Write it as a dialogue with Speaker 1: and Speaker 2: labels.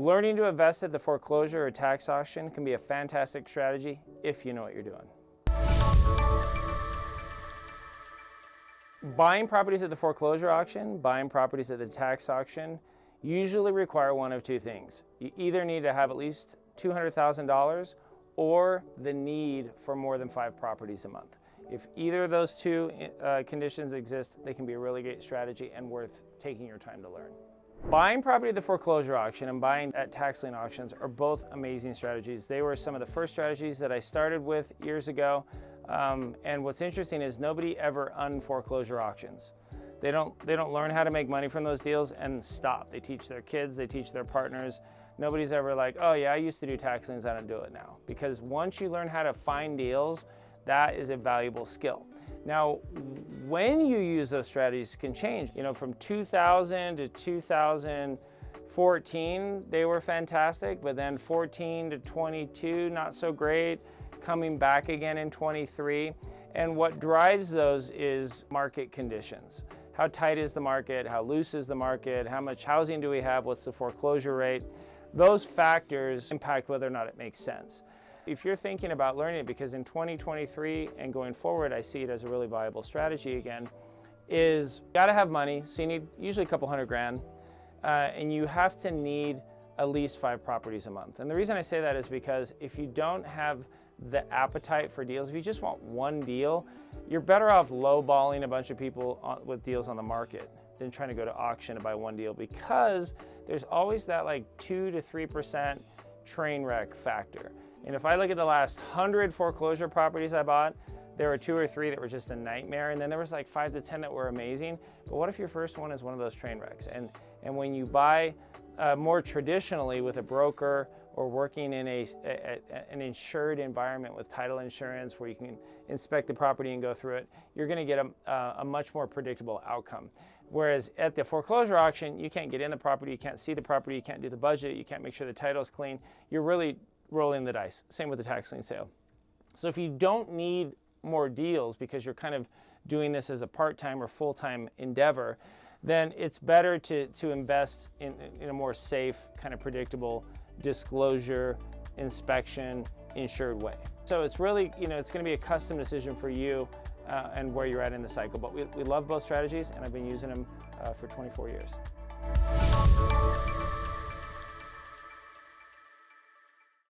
Speaker 1: Learning to invest at the foreclosure or tax auction can be a fantastic strategy if you know what you're doing. Buying properties at the foreclosure auction, buying properties at the tax auction usually require one of two things. You either need to have at least $200,000 or the need for more than 5 properties a month. If either of those two conditions exist, they can be a really great strategy and worth taking your time to learn. Buying property at the foreclosure auction and buying at tax lien auctions are both amazing strategies. They were some of the first strategies that I started with years ago. And what's interesting is nobody ever unforeclosure auctions. They don't learn how to make money from those deals and stop. They teach their kids, they teach their partners. Nobody's ever like, oh yeah, I used to do tax liens, I don't do it now. Because once you learn how to find deals, that is a valuable skill. Now, when you use those strategies can change. You know, from 2000 to 2014, they were fantastic, but then 14 to 22, not so great, coming back again in 23. And what drives those is market conditions. How tight is the market? How loose is the market? How much housing do we have? What's the foreclosure rate? Those factors impact whether or not it makes sense. If you're thinking about learning it, because in 2023 and going forward, I see it as a really viable strategy again, is you gotta have money, so you need usually a couple $100,000, and you have to need at least 5 properties a month. And the reason I say that is because if you don't have the appetite for deals, if you just want one deal, you're better off lowballing a bunch of people with deals on the market than trying to go to auction to buy one deal, because there's always that like 2 to 3% train wreck factor. And if I look at the last 100 foreclosure properties I bought, there were 2 or 3 that were just a nightmare, and then there was like 5 to 10 that were amazing. But what if your first one is one of those train wrecks? And when you buy more traditionally with a broker or working in an insured environment with title insurance where you can inspect the property and go through it, you're going to get a much more predictable outcome. Whereas at the foreclosure auction, you can't get in the property, you can't see the property, you can't do the budget, you can't make sure the title's clean. You're really rolling the dice. Same with the tax lien sale. So if you don't need more deals because you're kind of doing this as a part-time or full-time endeavor, then it's better to invest in a more safe, kind of predictable disclosure, inspection, insured way. So it's really, it's going to be a custom decision for you and where you're at in the cycle. But we love both strategies, and I've been using them for 24 years.